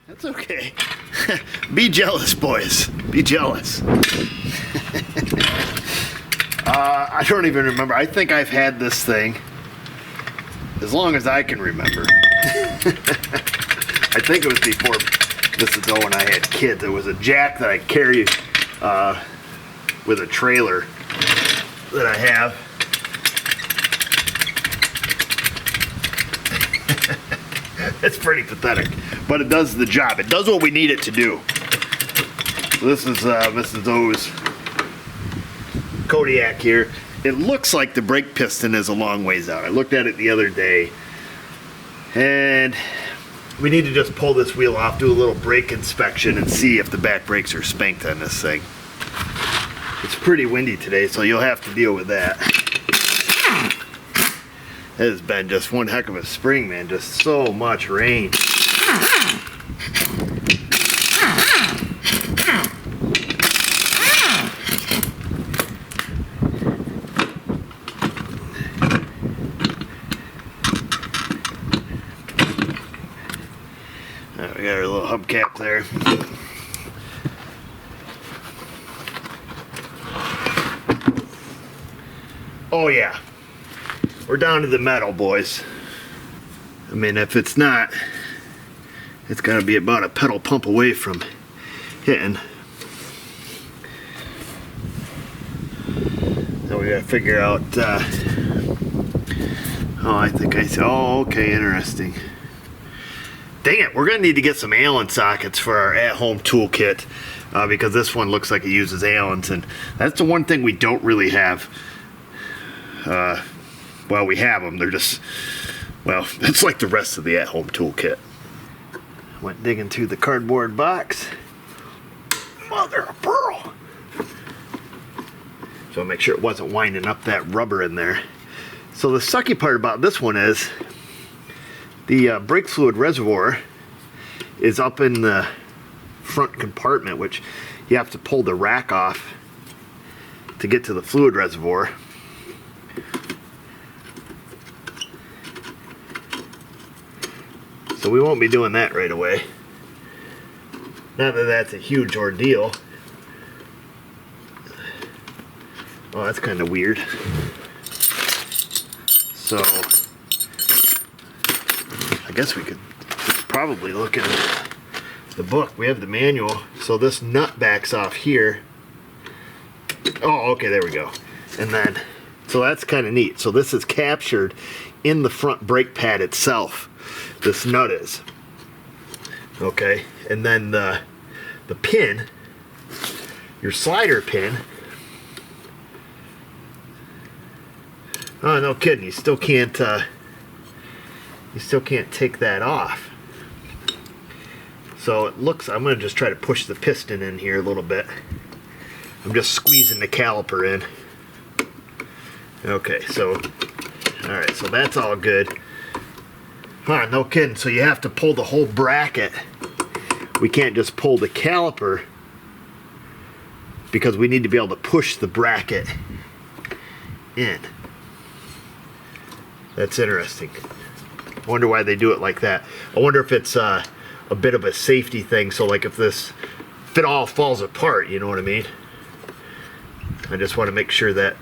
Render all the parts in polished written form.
That's okay. Be jealous, boys. Be jealous. I don't even remember. I think I've had this thing as long as I can remember. I think it was before, this is when I had kids. It was a jack that I carried with a trailer that I have. It's pretty pathetic, but it does the job. It does what we need it to do. This is Mrs. O's Kodiak here. It looks like the brake piston is a long ways out. I looked at it the other day, and we need to just pull this wheel off, do a little brake inspection, and see if the back brakes are spanked on this thing. It's pretty windy today, so you'll have to deal with that. It has been just one heck of a spring, man. Just so much rain. Right, we got our little hubcap there. Oh yeah. We're down to the metal, boys. I mean, if it's not, it's gotta be about a pedal pump away from hitting. Now we gotta figure out, oh, I think I see, oh, okay, interesting. Dang it, we're gonna need to get some Allen sockets for our at-home toolkit because this one looks like it uses Allens, and that's the one thing we don't really have. Well, we have them. They're just, well, it's like the rest of the at-home toolkit. Went digging through the cardboard box. Mother of pearl. So make sure it wasn't winding up that rubber in there. So the sucky part about this one is the brake fluid reservoir is up in the front compartment, which you have to pull the rack off to get to the fluid reservoir. So we won't be doing that right away. Not that that's a huge ordeal. Oh, that's kind of weird. So I guess we could probably look at the book. We have the manual. So this nut backs off here. Oh, okay, there we go. And then, so that's kind of neat. So this is captured in the front brake pad itself. This nut is. Okay, and then the pin, your slider pin. Oh, no kidding! You still can't take that off. So it looks. I'm gonna just try to push the piston in here a little bit. I'm just squeezing the caliper in. Okay, so all right, so that's all good. Huh, no kidding. So you have to pull the whole bracket. We can't just pull the caliper because we need to be able to push the bracket in. That's interesting. I wonder why they do it like that. I wonder if it's a bit of a safety thing. So like if it all falls apart, you know what I mean? I just want to make sure that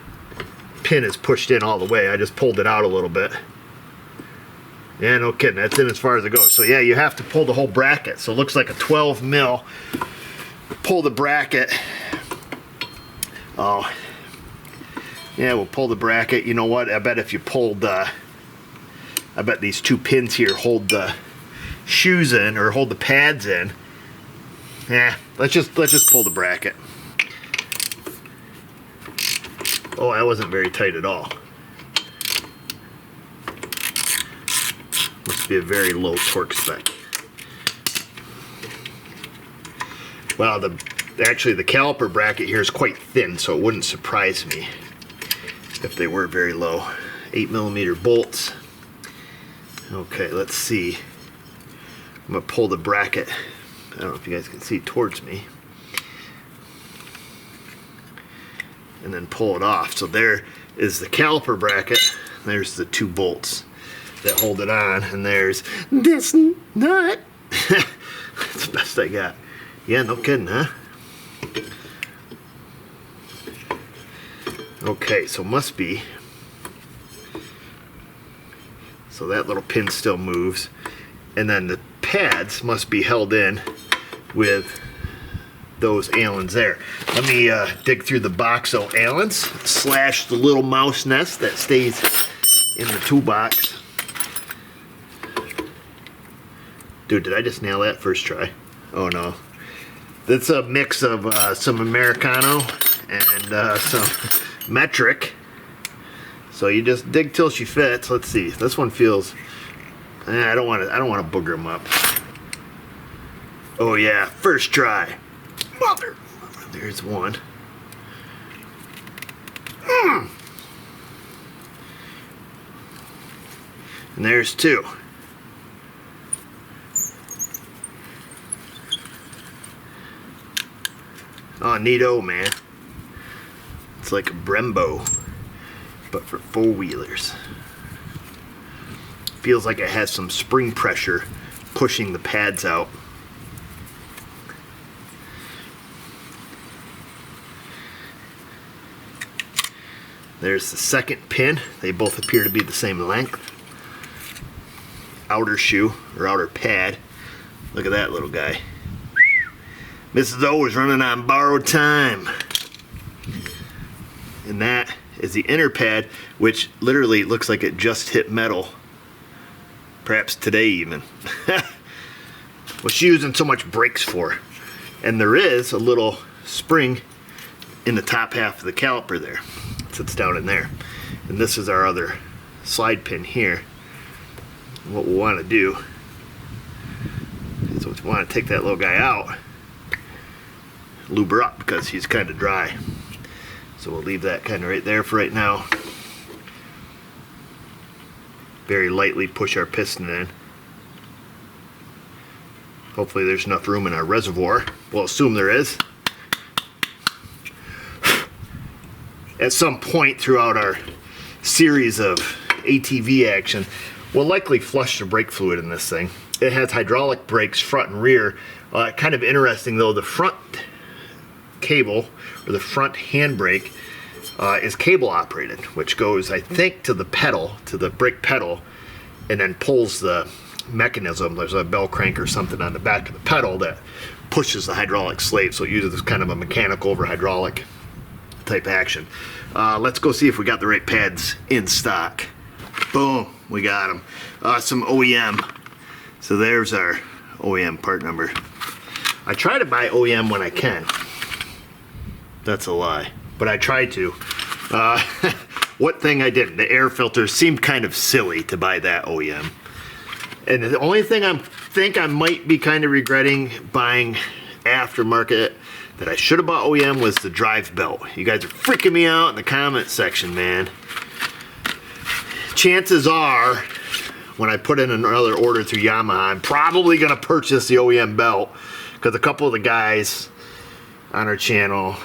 pin is pushed in all the way. I just pulled it out a little bit. Yeah, no kidding. That's in as far as it goes. So yeah, you have to pull the whole bracket. So it looks like a 12 mil. Pull the bracket. Oh, yeah, we'll pull the bracket. You know what? I bet if you pulled, I bet these two pins here hold the shoes in or hold the pads in. Yeah, let's just pull the bracket. Oh, that wasn't very tight at all. Must be a very low torque spec. Well, actually the caliper bracket here is quite thin, so it wouldn't surprise me if they were very low. 8mm bolts. Okay, let's see. I'm gonna pull the bracket. I don't know if you guys can see towards me. And then pull it off. So there is the caliper bracket. There's the two bolts that hold it on, and there's this nut. It's rust I got. Yeah, no kidding, huh? Okay, so must be. So that little pin still moves. And then the pads must be held in with those Allens there. Let me dig through the box of Allens, slash the little mouse nest that stays in the toolbox. Dude, did I just nail that first try? Oh no. That's a mix of some Americano and some metric. So you just dig till she fits. Let's see. This one feels. I don't want to booger them up. Oh yeah, first try. Mother. There's one. And there's two. Oh, neato, man. It's like a Brembo, but for four-wheelers. Feels like it has some spring pressure pushing the pads out. There's the second pin. They both appear to be the same length. Outer shoe, or outer pad. Look at that little guy. Mrs. O is running on borrowed time. And that is the inner pad, which literally looks like it just hit metal. Perhaps today even. What's she using so much brakes for? And there is a little spring in the top half of the caliper there. It sits down in there. And this is our other slide pin here. What we'll want to do is we want to take that little guy out, lube her up because he's kind of dry. So we'll leave that kind of right there for right now. Very lightly push our piston in. Hopefully there's enough room in our reservoir. We'll assume there is. At some point throughout our series of ATV action, we'll likely flush the brake fluid in this thing. It has hydraulic brakes front and rear. Kind of interesting though, the front cable, or the front handbrake, is cable operated, which goes, I think, to the pedal, to the brake pedal, and then pulls the mechanism. There's a bell crank or something on the back of the pedal that pushes the hydraulic slave, so it uses kind of a mechanical over hydraulic type action. Let's go see if we got the right pads in stock. Boom, we got them. Some OEM. So there's our OEM part number. I try to buy OEM when I can. That's a lie, but I tried to. What thing I didn't, the air filter seemed kind of silly to buy that OEM. And the only thing I think I might be kind of regretting buying aftermarket that I should have bought OEM was the drive belt. You guys are freaking me out in the comment section, man. Chances are, when I put in another order through Yamaha, I'm probably going to purchase the OEM belt, because a couple of the guys on our channel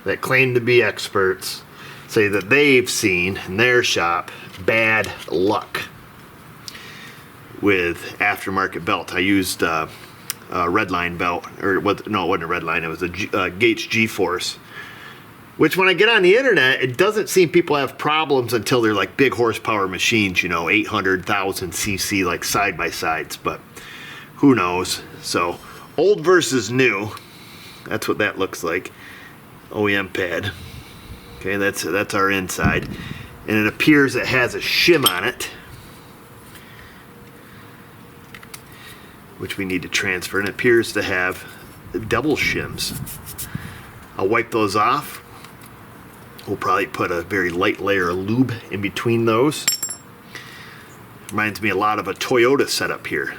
that claim to be experts say that they've seen in their shop bad luck with aftermarket belt. I used a Redline belt, or no, it wasn't a Redline, it was a Gates G-Force, which when I get on the internet, it doesn't seem people have problems until they're like big horsepower machines, you know, 800,000 cc, like side-by-sides, but who knows. So old versus new, that's what that looks like. OEM pad. Okay, that's our inside, and it appears it has a shim on it, which we need to transfer, and it appears to have double shims. I'll wipe those off. We'll probably put a very light layer of lube in between those. Reminds me a lot of a Toyota setup here.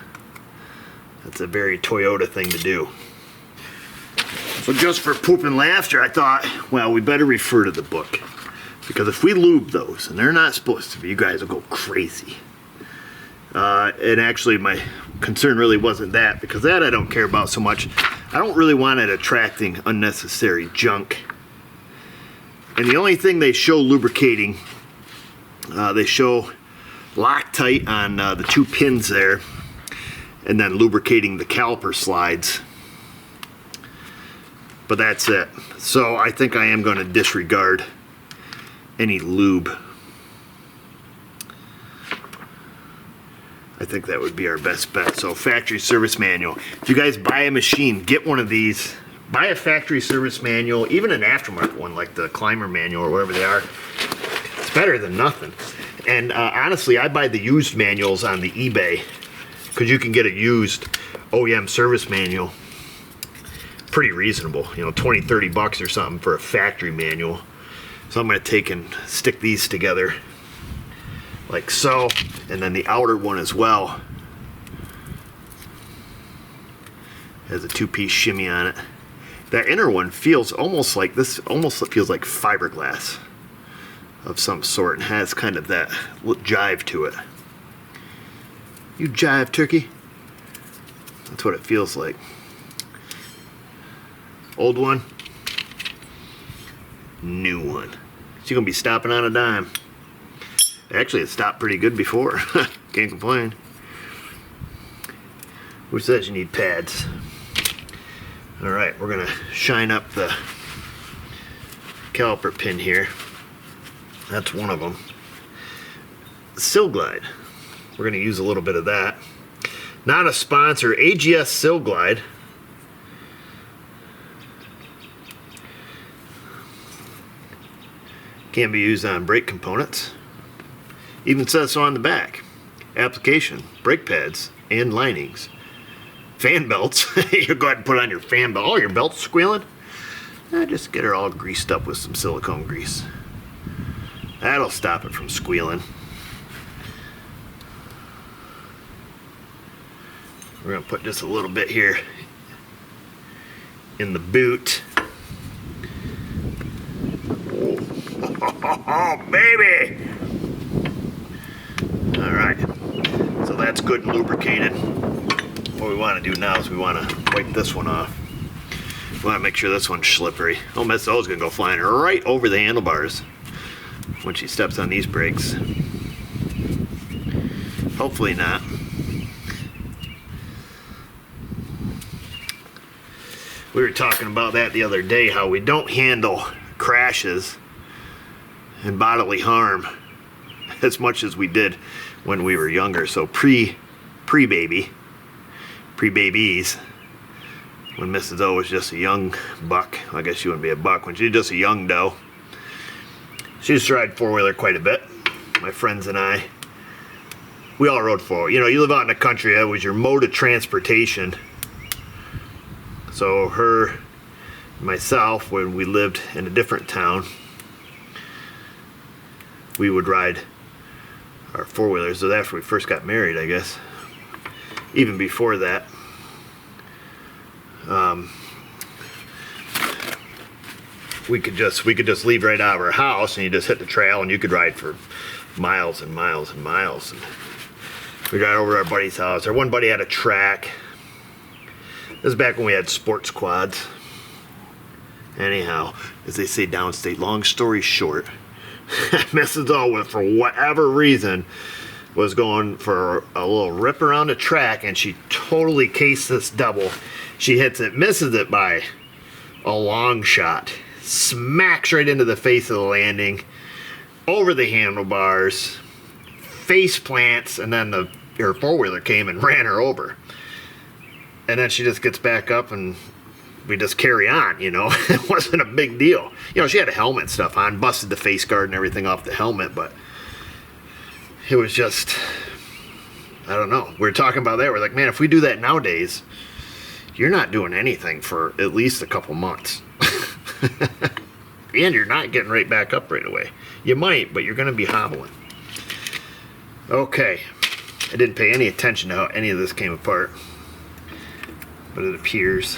That's a very Toyota thing to do. So just for poop and laughter, I thought, well, we better refer to the book. Because if we lube those, and they're not supposed to be, you guys will go crazy. And actually my concern really wasn't that, because that I don't care about so much. I don't really want it attracting unnecessary junk. And the only thing they show lubricating, they show Loctite on the two pins there, and then lubricating the caliper slides But that's it. So I think I am going to disregard any lube. I think that would be our best bet. So factory service manual. If you guys buy a machine, get one of these. Buy a factory service manual, even an aftermarket one like the Climber manual or whatever they are. It's better than nothing. And honestly, I buy the used manuals on the eBay because you can get a used OEM service manual pretty reasonable. You know, 20, 30 bucks or something for a factory manual. So I'm going to take and stick these together like so, and then the outer one as well has a 2-piece shimmy on it. That inner one feels almost like this, almost feels like fiberglass of some sort, and has kind of that jive to it. You jive, turkey. That's what it feels like. Old one, new one. So you're gonna be stopping on a dime. Actually, it stopped pretty good before. Can't complain. Who says you need pads? All right, we're gonna shine up the caliper pin here. That's one of them. Sill Glide. We're gonna use a little bit of that. Not a sponsor. AGS Sill Glide. Can be used on brake components. Even says so on the back. Application, brake pads, and linings. Fan belts. You go ahead and put on your fan belt. Oh, your belt's squealing? Just get her all greased up with some silicone grease. That'll stop it from squealing. We're going to put just a little bit here in the boot. Oh, baby! Alright, so that's good and lubricated. What we want to do now is we want to wipe this one off. We want to make sure this one's slippery. Oh, Miss O's going to go flying right over the handlebars when she steps on these brakes. Hopefully not. We were talking about that the other day, how we don't handle crashes and bodily harm as much as we did when we were younger. So pre-babies, when Mrs. O was just a young buck. I guess she wouldn't be a buck. When she was just a young doe, she used to ride four-wheeler quite a bit. My friends and I, we all rode four-wheeler. You know, you live out in the country, that was your mode of transportation. So her, myself, when we lived in a different town, we would ride our four-wheelers. So after we first got married, I guess. Even before that, we could just leave right out of our house and you just hit the trail and you could ride for miles and miles and miles. And we'd ride over to our buddy's house. Our one buddy had a track. This is back when we had sports quads. Anyhow, as they say downstate, long story short, Mrs. O, for whatever reason, was going for a little rip around the track and she totally cased this double. She hits it, misses it by a long shot, smacks right into the face of the landing, over the handlebars, face plants, and then her four-wheeler came and ran her over. And then she just gets back up and we just carry on, you know. It wasn't a big deal. You know, she had a helmet and stuff on, busted the face guard and everything off the helmet, but it was just, I don't know. We were talking about that. We're like, man, if we do that nowadays, you're not doing anything for at least a couple months. And you're not getting right back up right away. You might, but you're going to be hobbling. Okay. I didn't pay any attention to how any of this came apart. But it appears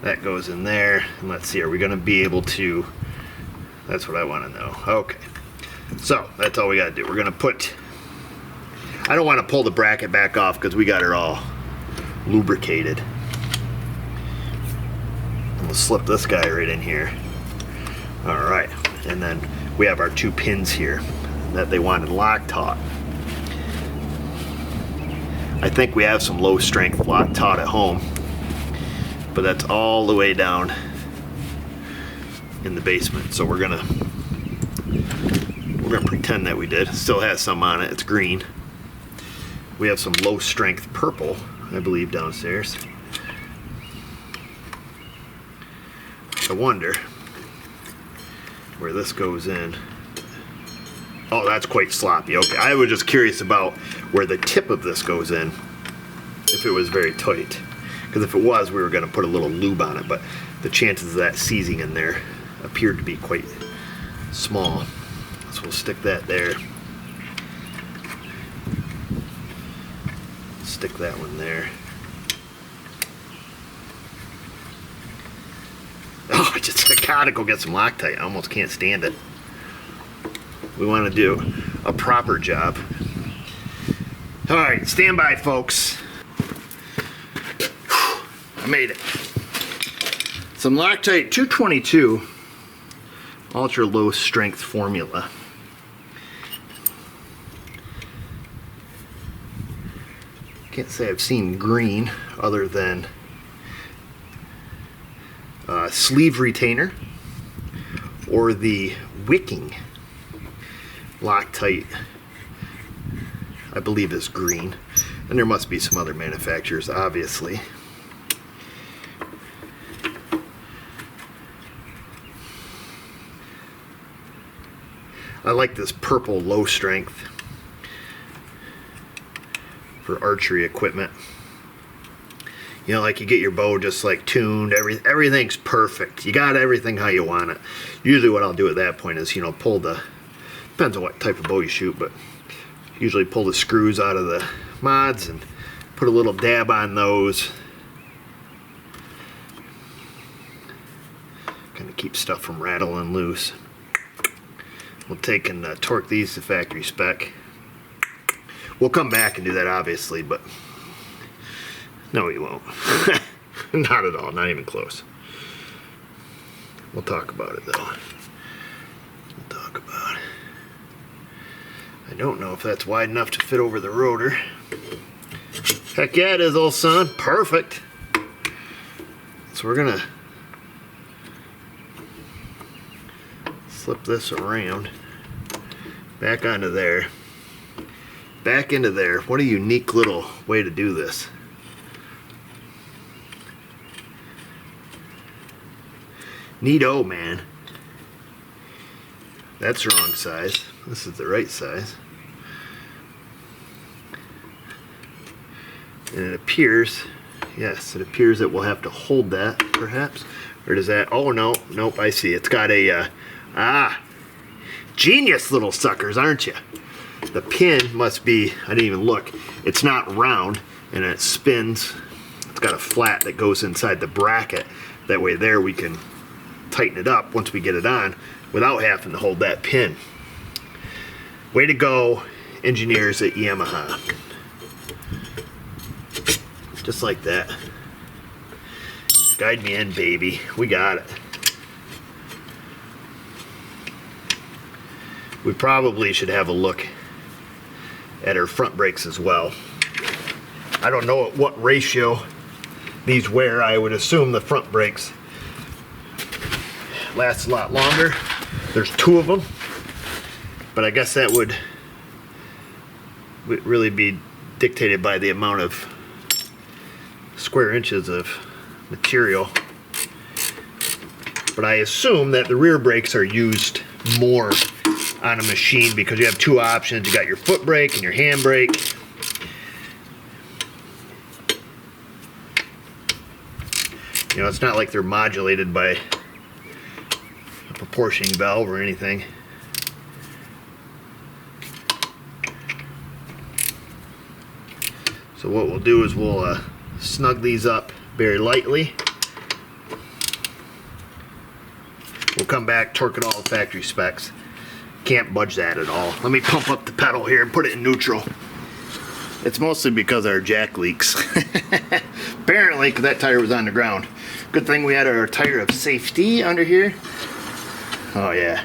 that goes in there. And let's see, are we going to be able to, that's what I want to know. Okay. So, that's all we got to do. We're going to put, I don't want to pull the bracket back off because we got her all lubricated. We'll slip this guy right in here. Alright. And then we have our two pins here that they wanted lock taut. I think we have some low strength lock taut at home, but that's all the way down in the basement. So we're gonna pretend that we did. Still has some on it. It's green. We have some low strength purple, I believe, downstairs. I wonder where this goes in. Oh, that's quite sloppy. Okay, I was just curious about where the tip of this goes in, if it was very tight. Because if it was, we were going to put a little lube on it, but the chances of that seizing in there appeared to be quite small. So we'll stick that there. Stick that one there. Oh, I gotta go get some Loctite. I almost can't stand it. We want to do a proper job. All right, stand by, folks. I made it. Some Loctite 222 ultra low strength formula. Can't say I've seen green other than sleeve retainer or the wicking Loctite, I believe, is green, and there must be some other manufacturers, obviously. I like this purple low strength for archery equipment. You know, like you get your bow just like tuned, everything's perfect. You got everything how you want it. Usually what I'll do at that point is, you know, pull the, depends on what type of bow you shoot, but usually pull the screws out of the mods and put a little dab on those. Kind of keep stuff from rattling loose. We'll take and torque these to factory spec. We'll come back and do that, obviously, but no, we won't. Not at all, not even close. We'll talk about it, though. We'll talk about it. I don't know if that's wide enough to fit over the rotor. Heck yeah, it is, old son. Perfect. So we're gonna slip this around. Back onto there. Back into there. What a unique little way to do this. Neato, man. That's the wrong size. This is the right size. And it appears, yes, it appears that we'll have to hold that, perhaps. Or does that, oh no, nope, I see. It's got a, genius little suckers, aren't you? The pin must be, I didn't even look, it's not round, and it spins. It's got a flat that goes inside the bracket. That way there we can tighten it up once we get it on without having to hold that pin. Way to go, engineers at Yamaha. Just like that. Guide me in, baby. We got it. We probably should have a look at our front brakes as well. I don't know at what ratio these wear. I would assume the front brakes last a lot longer. There's two of them, but I guess that would really be dictated by the amount of square inches of material. But I assume that the rear brakes are used more on a machine because you have two options. You got your foot brake and your hand brake. You know, it's not like they're modulated by a proportioning valve or anything. So what we'll do is we'll snug these up very lightly. We'll come back, torque it all to factory specs. Can't budge that at all. Let me pump up the pedal here and put it in neutral. It's mostly because our jack leaks. Apparently, because that tire was on the ground. Good thing we had our tire of safety under here. Oh yeah.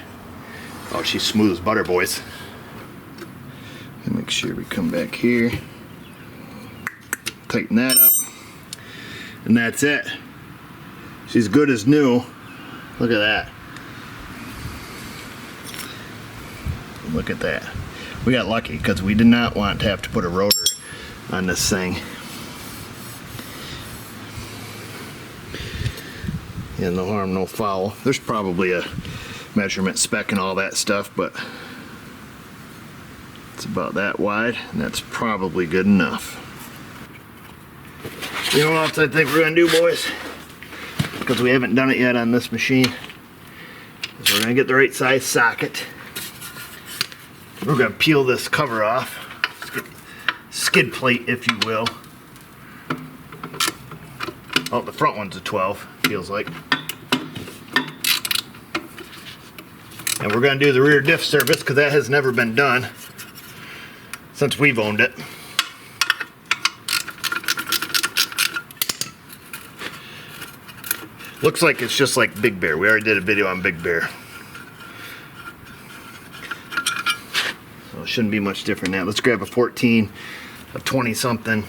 Oh, she's smooth as butter, boys. Make sure we come back here. Tighten that up. And that's it. She's good as new. Look at that. Look at that. We got lucky because we did not want to have to put a rotor on this thing. Yeah, no harm, no foul. There's probably a measurement spec and all that stuff, but it's about that wide, and that's probably good enough. You know what else I think we're gonna do, boys? Because we haven't done it yet on this machine, is we're gonna get the right size socket. We're gonna peel this cover off, skid plate, if you will. Oh, the front one's a 12, feels like. And we're gonna do the rear diff service because that has never been done since we've owned it. Looks like it's just like Big Bear. We already did a video on Big Bear. So it shouldn't be much different now. Let's grab a 14, a 20 something.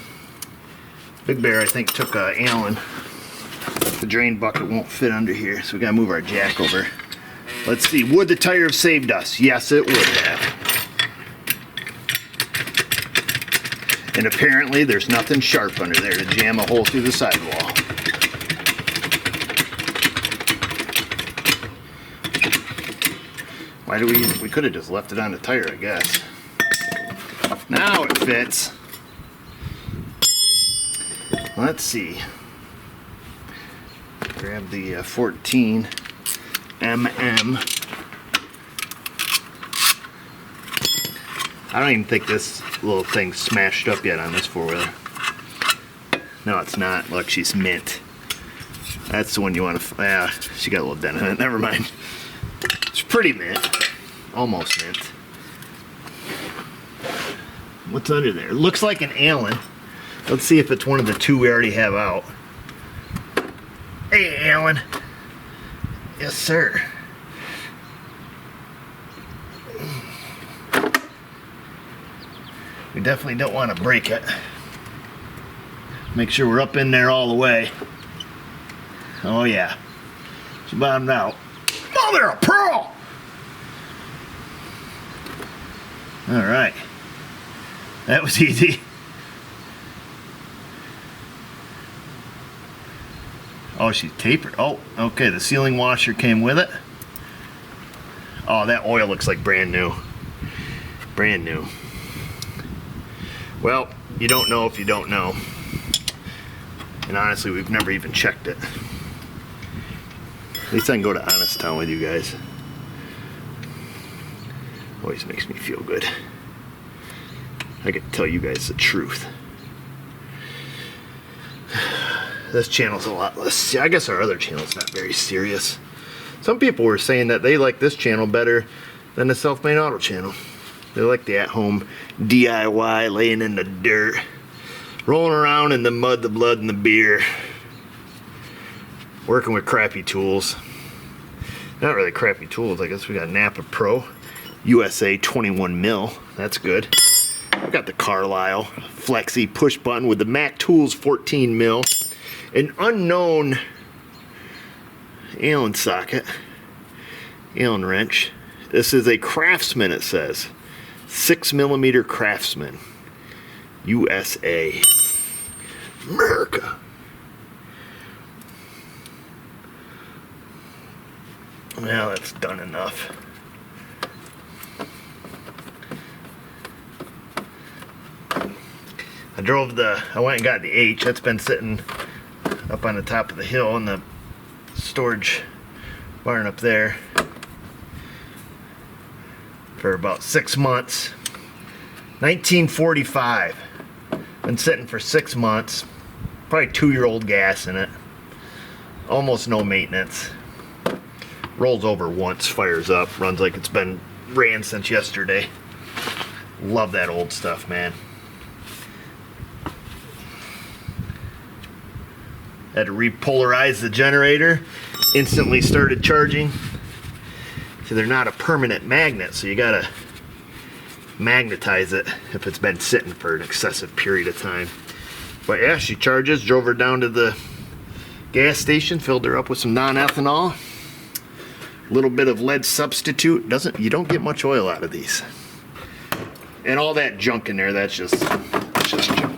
Big Bear I think took Allen. The drain bucket won't fit under here, so we gotta move our jack over. Let's see, would the tire have saved us? Yes, it would have. And apparently there's nothing sharp under there to jam a hole through the sidewall. Why do we could have just left it on the tire, I guess. Now it fits. Let's see. Grab the 14 mm. I don't even think this little thing's smashed up yet on this four-wheeler. No, it's not. Look, she's mint. That's the one you want to. Yeah, she got a little dent in it. Never mind. It's pretty mint. Almost mint. What's under there? Looks like an Allen. Let's see if it's one of the two we already have out. Hey, Allen. Yes, sir. We definitely don't want to break it. Make sure we're up in there all the way. Oh, yeah. She bottomed out. Mother of pearl! All right. That was easy. Oh, she's tapered. Oh, okay. The sealing washer came with it. Oh, that oil looks like brand new. Brand new. Well, you don't know if you don't know. And honestly, we've never even checked it. At least I can go to Honest Town with you guys. Always makes me feel good. I get to tell you guys the truth. This channel's a lot less. I guess our other channel's not very serious. Some people were saying that they like this channel better than the Self-Made Auto channel. They like the at-home DIY, laying in the dirt, rolling around in the mud, the blood, and the beer, working with crappy tools. Not really crappy tools. I guess we got Napa Pro USA 21 mil. That's good. We've got the Carlisle Flexi push button with the Mac Tools 14 mil. An unknown Allen socket, Allen wrench. This is a Craftsman, it says. 6mm Craftsman. USA. America. Well, that's done enough. I went and got the H. That's been sitting up on the top of the hill in the storage barn up there for about 6 months. 1945. Been sitting for 6 months. Probably 2-year-old gas in it. Almost no maintenance. Rolls over once, fires up, runs like it's been ran since yesterday. Love that old stuff, man. Had to repolarize the generator. Instantly started charging. So they're not a permanent magnet, so you gotta magnetize it if it's been sitting for an excessive period of time. But yeah, she charges. Drove her down to the gas station, filled her up with some non-ethanol. A little bit of lead substitute. You don't get much oil out of these. And all that junk in there, that's just junk.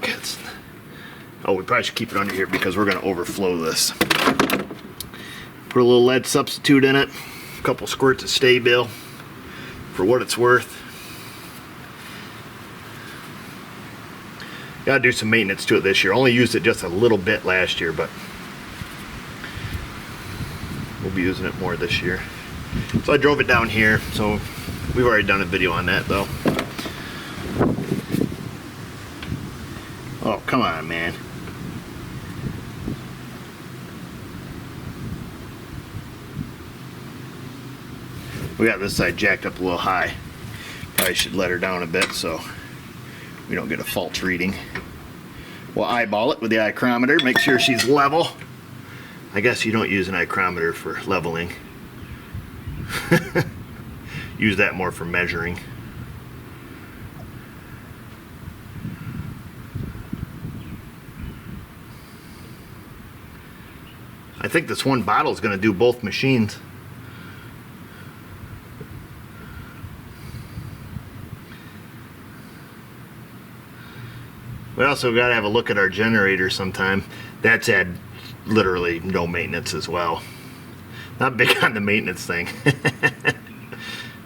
Oh, we probably should keep it under here because we're going to overflow this. Put a little lead substitute in it. A couple squirts of Sta-Bil for what it's worth. Got to do some maintenance to it this year. Only used it just a little bit last year, but we'll be using it more this year. So I drove it down here, so we've already done a video on that though. Oh, come on, man. We got this side jacked up a little high. Probably should let her down a bit so we don't get a false reading. We'll eyeball it with the ichrometer, make sure she's level. I guess you don't use an ichrometer for leveling. Use that more for measuring. I think this one bottle is going to do both machines. We also got to have a look at our generator sometime. That's had literally no maintenance as well. Not big on the maintenance thing,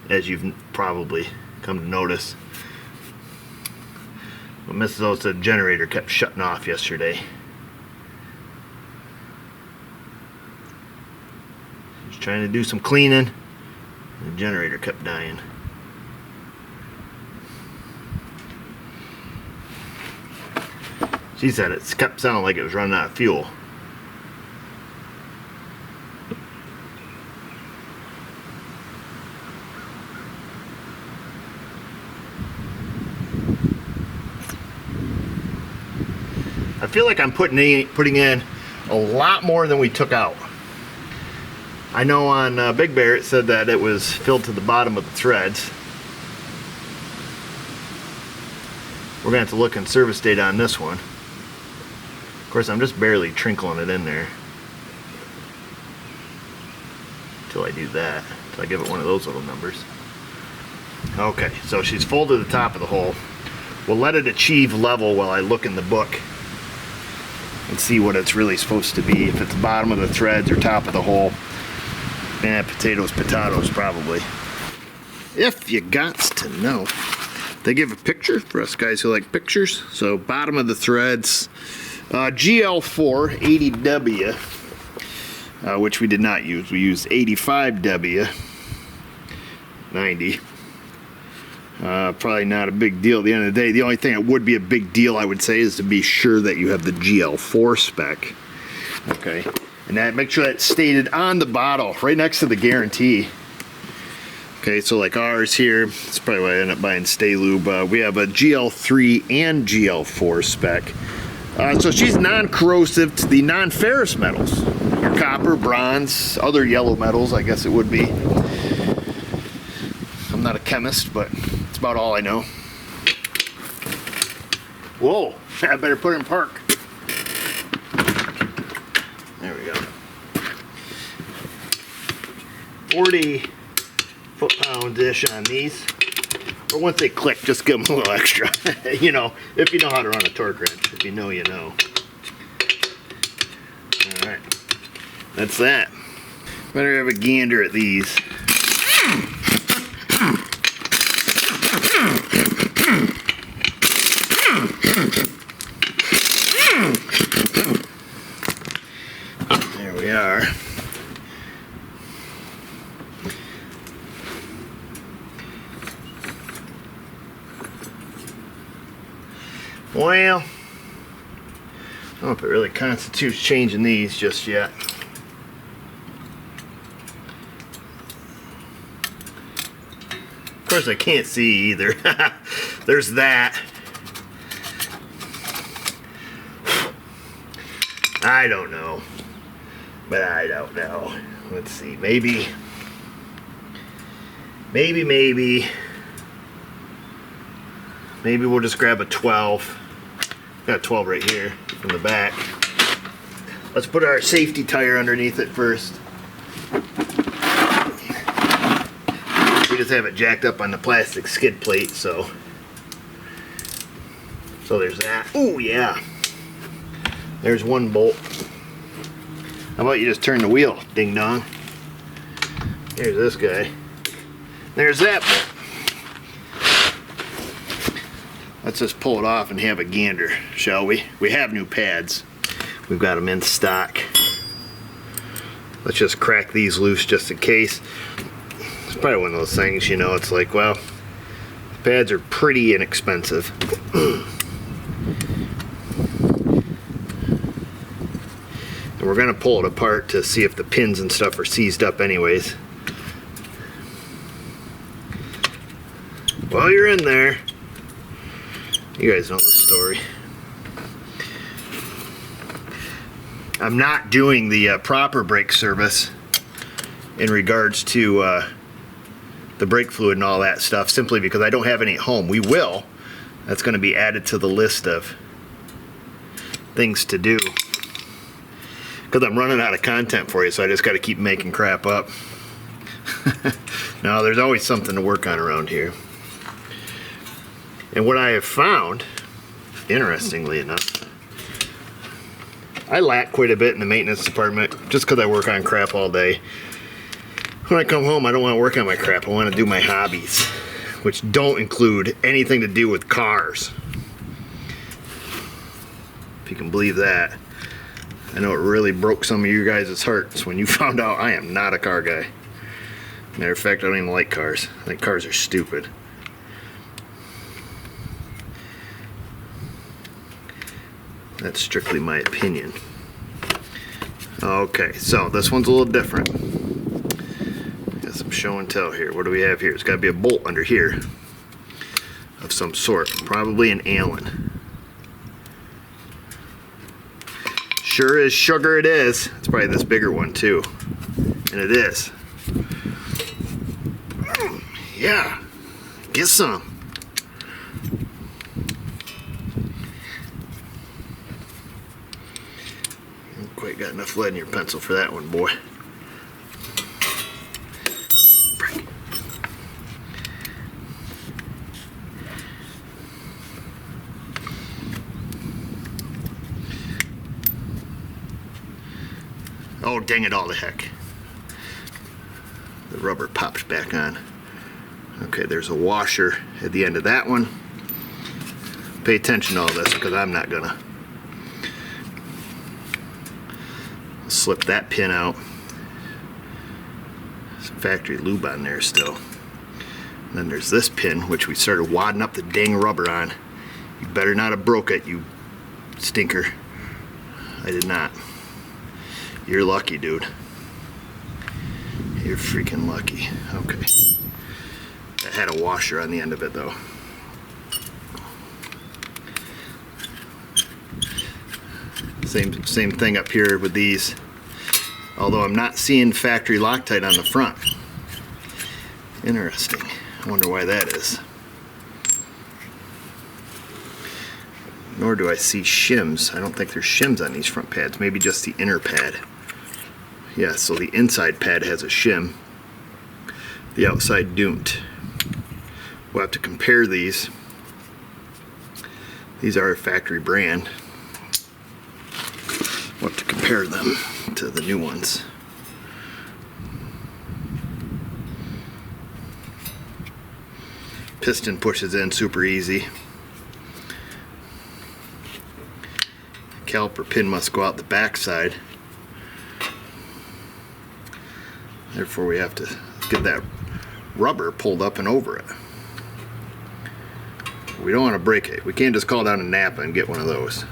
as you've probably come to notice. But Mrs. O said the generator kept shutting off yesterday. She's trying to do some cleaning, and the generator kept dying. She said it kept sounding like it was running out of fuel. I feel like I'm putting in a lot more than we took out. I know on Big Bear it said that it was filled to the bottom of the threads. We're going to have to look in service data on this one. Of course, I'm just barely trinkling it in there. Until I do that. Until I give it one of those little numbers. Okay, so she's full to the top of the hole. We'll let it achieve level while I look in the book and see what it's really supposed to be. If it's bottom of the threads or top of the hole. Potatoes, probably. If you gots to know. They give a picture for us guys who like pictures. So bottom of the threads, GL4 80W, which we did not use. We used 85W 90. Probably not a big deal at the end of the day. The only thing that would be a big deal, I would say, is to be sure that you have the GL4 spec. Okay, and that make sure that's stated on the bottle, right next to the guarantee. Okay, so like ours here, that's probably why I ended up buying Stay Lube. We have a GL3 and GL4 spec. So she's non-corrosive to the non-ferrous metals. Your copper, bronze, other yellow metals, I guess it would be. I'm not a chemist, but it's about all I know. Whoa, I better put it in park. There we go. 40 foot-pound-ish on these. But once they click, just give them a little extra. You know, if you know how to run a torque wrench. If you know, you know. Alright. That's that. Better have a gander at these. There we are. Well, I don't know if it really constitutes changing these just yet. Of course, I can't see either. There's that. I don't know. But I don't know. Let's see. Maybe we'll just grab a 12. Got a 12 right here in the back. Let's put our safety tire underneath it first. We just have it jacked up on the plastic skid plate, so there's that. Oh yeah. There's one bolt. How about you just turn the wheel, ding dong? There's this guy. There's that bolt. Let's just pull it off and have a gander, shall we? We have new pads. We've got them in stock. Let's just crack these loose just in case. It's probably one of those things, you know, it's like, well, pads are pretty inexpensive. And we're gonna pull it apart to see if the pins and stuff are seized up anyways. While you're in there, you guys know the story. I'm not doing the proper brake service in regards to the brake fluid and all that stuff, simply because I don't have any at home. We will. That's going to be added to the list of things to do, because I'm running out of content for you, so I just got to keep making crap up. No, there's always something to work on around here. And what I have found, interestingly enough, I lack quite a bit in the maintenance department just because I work on crap all day. When I come home, I don't want to work on my crap. I want to do my hobbies, which don't include anything to do with cars. If you can believe that. I know it really broke some of you guys' hearts when you found out I am not a car guy. Matter of fact, I don't even like cars. I think cars are stupid. That's strictly my opinion. Okay, so this one's a little different. Got some show and tell here. What do we have here? It's got to be a bolt under here of some sort. Probably an Allen. Sure as sugar it is. It's probably this bigger one too. And it is. Yeah. Get some. Quite got enough lead in your pencil for that one, boy. Break. Oh, dang it all to heck. The rubber pops back on. Okay, there's a washer at the end of that one. Pay attention to all this, because I'm not gonna. Slip that pin out. Some factory lube on there still. And then there's this pin, which we started wadding up the dang rubber on. You better not have broke it, you stinker. I did not. You're lucky, dude. You're freaking lucky. Okay. That had a washer on the end of it, though. Same thing up here with these. Although I'm not seeing factory Loctite on the front. Interesting. I wonder why that is. Nor do I see shims. I don't think there's shims on these front pads. Maybe just the inner pad. Yeah, so the inside pad has a shim. The outside don't. We'll have to compare these. These are a factory brand. We'll have to compare them to the new ones. Piston pushes in super easy. Caliper pin must go out the back side. Therefore we have to get that rubber pulled up and over it. We don't want to break it. We can't just call down a Napa and get one of those.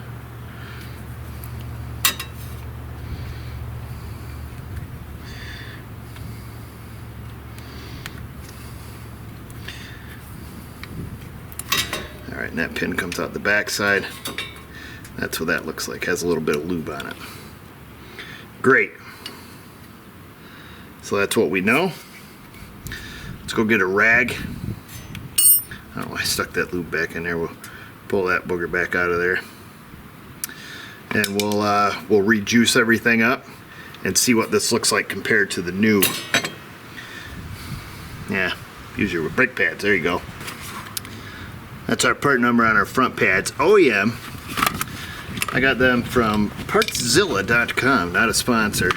Alright, and that pin comes out the back side. That's what that looks like. Has a little bit of lube on it. Great. So that's what we know. Let's go get a rag. I don't know why I stuck that lube back in there. We'll pull that booger back out of there. And we'll rejuice everything up and see what this looks like compared to the new. Yeah, Use your brake pads. There you go. That's our part number on our front pads. OEM. I got them from Partszilla.com, not a sponsor.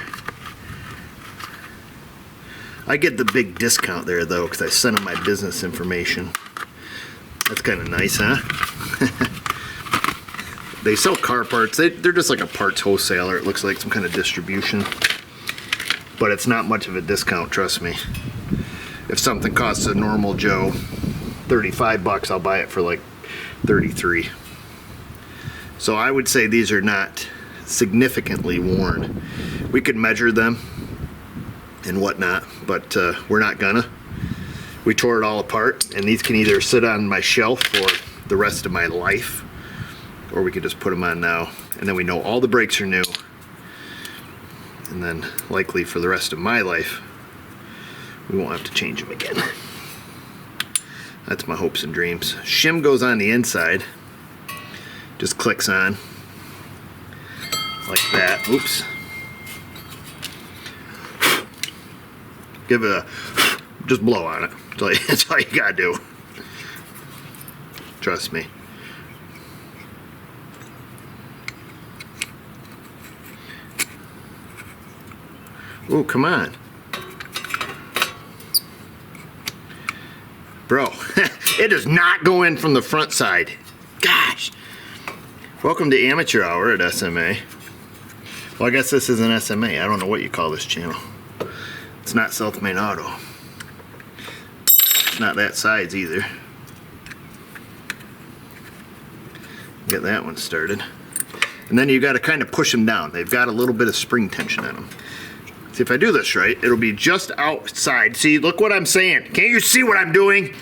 I get the big discount there though, because I send them my business information. That's kind of nice, huh? They sell car parts. They're just like a parts wholesaler. It looks like some kind of distribution. But it's not much of a discount, trust me. If something costs a normal Joe 35 bucks, I'll buy it for like 33. So I would say these are not significantly worn. We could measure them and whatnot, but we're not gonna. We tore it all apart, and these can either sit on my shelf for the rest of my life, or we could just put them on now, and then we know all the brakes are new, and then likely for the rest of my life we won't have to change them again. That's my hopes and dreams. Shim goes on the inside, just clicks on like that. Oops. Give it a, just blow on it. That's all you gotta do. Trust me. Oh, come on. Bro, it does not go in from the front side. Gosh. Welcome to Amateur Hour at SMA. Well, I guess this is an SMA. I don't know what you call this channel. It's not South Main Auto. It's not that size either. Get that one started. And then you got to kind of push them down. They've got a little bit of spring tension in them. See, if I do this right, it'll be just outside. See, look what I'm saying. Can't you see what I'm doing?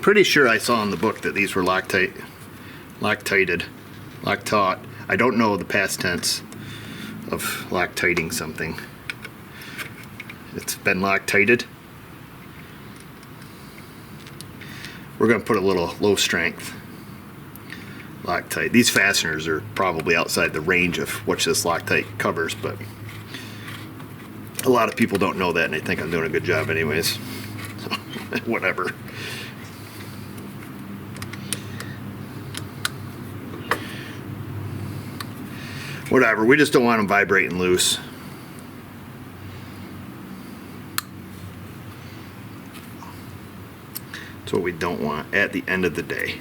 Pretty sure I saw in the book that these were loctated. Loctaut. I don't know the past tense of loctating something. It's been loctated. We're going to put a little low strength Loctite. These fasteners are probably outside the range of what this Loctite covers, but a lot of people don't know that, and they think I'm doing a good job anyways. So, whatever. Whatever, we just don't want them vibrating loose. That's what we don't want at the end of the day.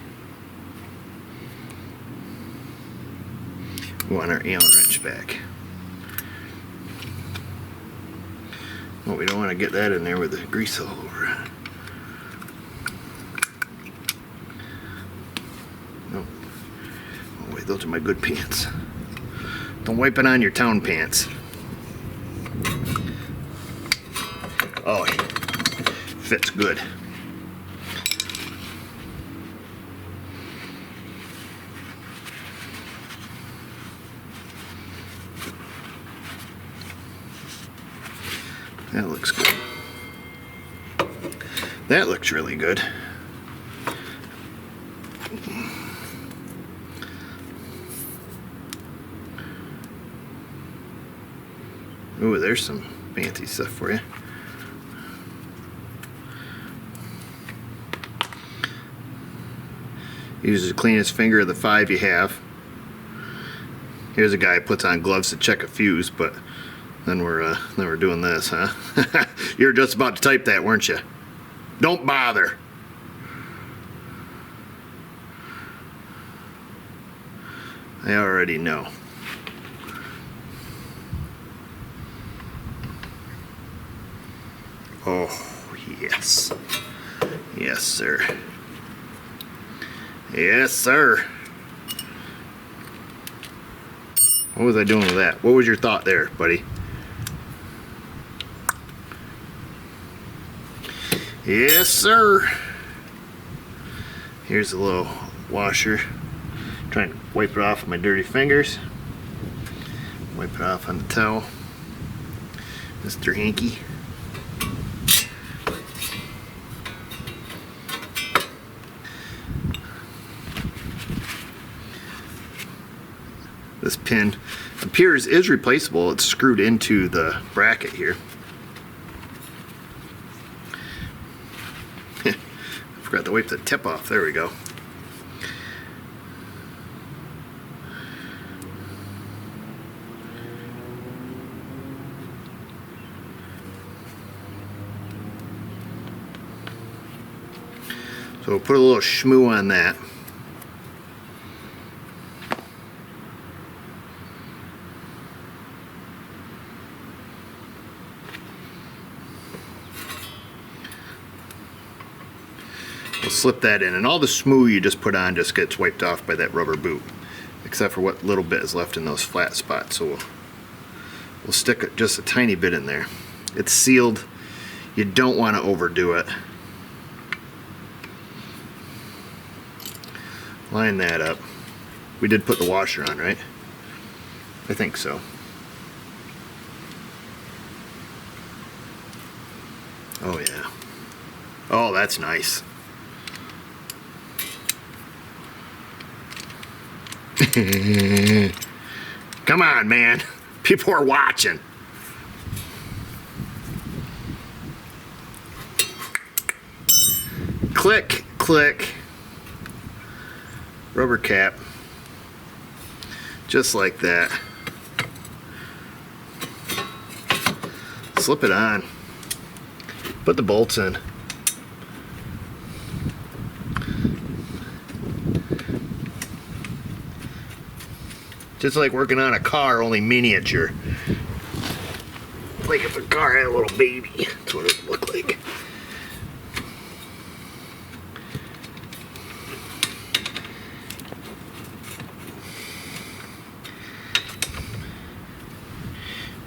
We want our Allen wrench back. Well, we don't want to get that in there with the grease all over it. No. Oh wait, those are my good pants. Don't wipe it on your town pants. Oh, fits good. That looks good. That looks really good. Ooh, there's some fancy stuff for you. Use the cleanest finger of the 5 you have. Here's a guy who puts on gloves to check a fuse, but then we're doing this, huh? You're just about to type that, weren't you? Don't bother. I already know. Oh, yes. Yes, sir. Yes, sir. What was I doing with that? What was your thought there, buddy? Yes, sir. Here's a little washer. Trying to wipe it off with my dirty fingers. Wipe it off on the towel. Mr. Hanky. pin appears is replaceable. It's screwed into the bracket here. Forgot to wipe the tip off. There we go. So we'll put a little schmoo on that. We'll slip that in, and all the schmoo you just put on just gets wiped off by that rubber boot, except for what little bit is left in those flat spots. So we'll stick just a tiny bit in there. It's sealed. You don't want to overdo it. Line that up. We did put the washer on, right? I think so. Oh yeah. Oh, that's nice. Come on, man. People are watching. Click, click. Rubber cap. Just like that. Slip it on. Put the bolts in. Just like working on a car, only miniature. Like if a car had a little baby, that's what it would look like.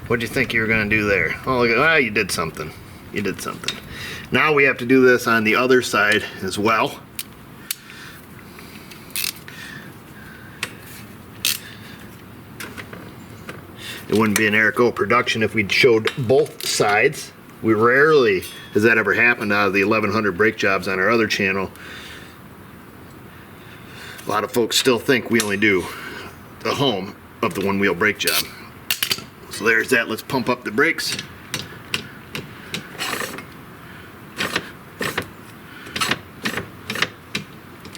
What'd you think you were going to do there? Oh, you did something. You did something. Now we have to do this on the other side as well. It wouldn't be an Erico production if we showed both sides. We rarely has that ever happened out of the 1100 brake jobs on our other channel. A lot of folks still think we only do the home of the one wheel brake job. So there's that. Let's pump up the brakes.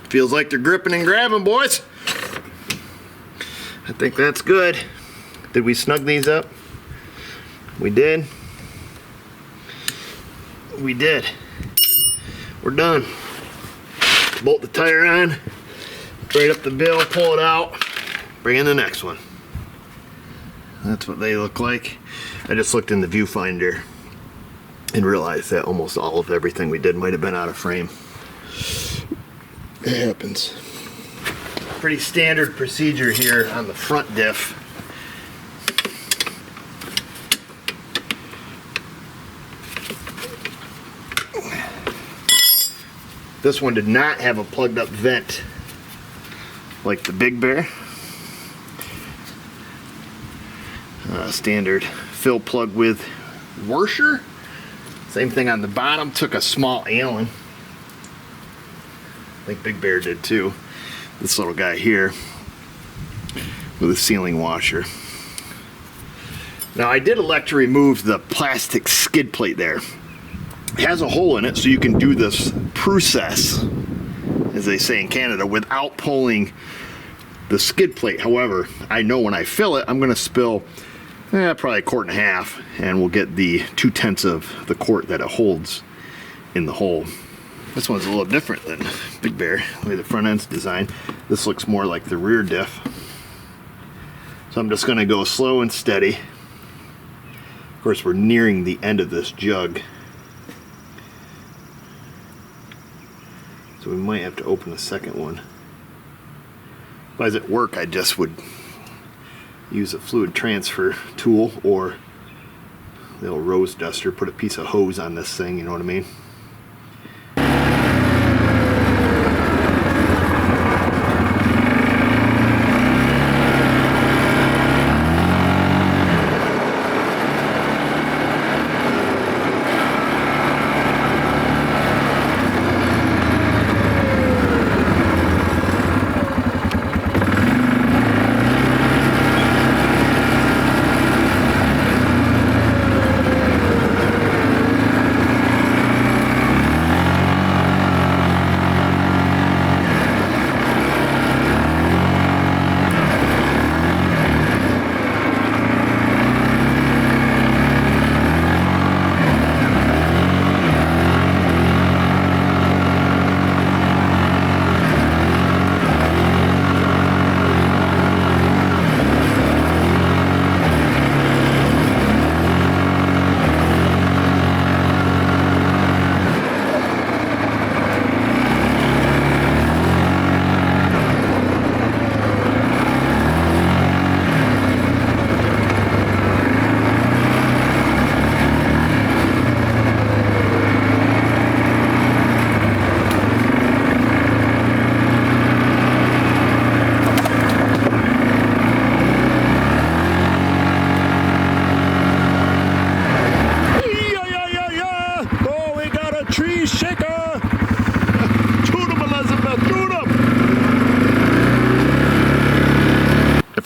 Feels like they're gripping and grabbing, boys. I think that's good. Did we snug these up? We did. We did. We're done. Bolt the tire on, right up the bill, pull it out, bring in the next one. That's what they look like. I just looked in the viewfinder and realized that almost all of everything we did might have been out of frame. It happens. Pretty standard procedure here on the front diff. This one did not have a plugged up vent like the Big Bear. Standard fill plug with washer. Same thing on the bottom. Took a small Allen. I think Big Bear did too. This little guy here with a sealing washer. Now I did elect to remove the plastic skid plate there. It has a hole in it so you can do this process, as they say in Canada, without pulling the skid plate. However, I know when I fill it, I'm going to spill probably a quart and a half, and we'll get the 2/10 of the quart that it holds in the hole. This one's a little different than Big Bear, the way the front end's designed. This looks more like the rear diff. So I'm just going to go slow and steady. Of course, we're nearing the end of this jug, so we might have to open a second one. If I was at work, I just would use a fluid transfer tool or the little rose duster, put a piece of hose on this thing, you know what I mean?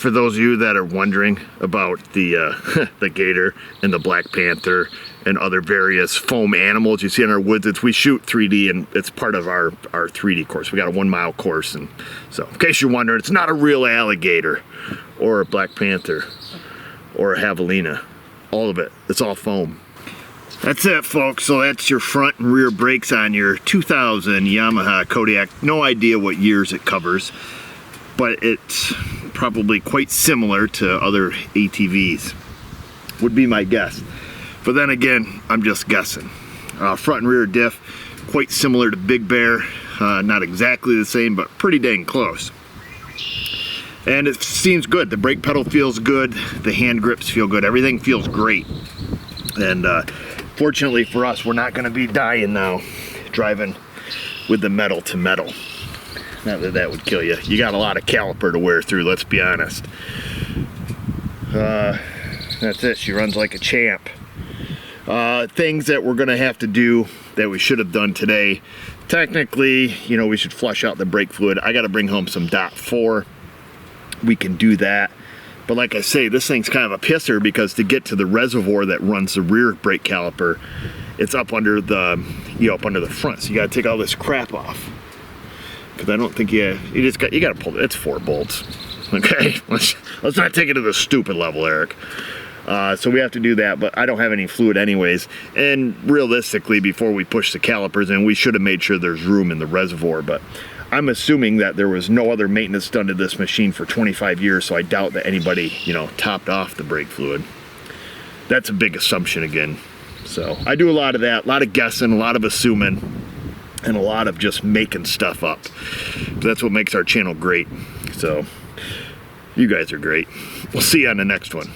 for those of you that are wondering about the the gator and the black panther and other various foam animals you see in our woods, we shoot 3D, and it's part of our 3D course. We got a 1 mile course, and so in case you're wondering, it's not a real alligator or a black panther or a javelina. All of it, it's all foam. That's it, folks. So that's your front and rear brakes on your 2000 Yamaha Kodiak. No idea what years it covers, but it's probably quite similar to other ATVs, would be my guess. But then again, I'm just guessing. Front and rear diff, quite similar to Big Bear. Not exactly the same, but pretty dang close. And it seems good. The brake pedal feels good. The hand grips feel good. Everything feels great. And fortunately for us, we're not going to be dying now driving with the metal to metal. Not that that would kill you. You got a lot of caliper to wear through, let's be honest. That's it. She runs like a champ. Things that we're going to have to do that we should have done today. Technically, you know, we should flush out the brake fluid. I got to bring home some .4. We can do that. But like I say, this thing's kind of a pisser because to get to the reservoir that runs the rear brake caliper, it's up under the, up under the front. So you got to take all this crap off. Because I don't think you got to pull it. It's 4 bolts. Okay, let's not take it to the stupid level, Eric. So we have to do that, but I don't have any fluid anyways. And realistically, before we push the calipers in, we should have made sure there's room in the reservoir. But I'm assuming that there was no other maintenance done to this machine for 25 years, so I doubt that anybody, topped off the brake fluid. That's a big assumption again. So I do a lot of that, a lot of guessing, a lot of assuming, and a lot of just making stuff up. That's what makes our channel great. So you guys are great. We'll see you on the next one.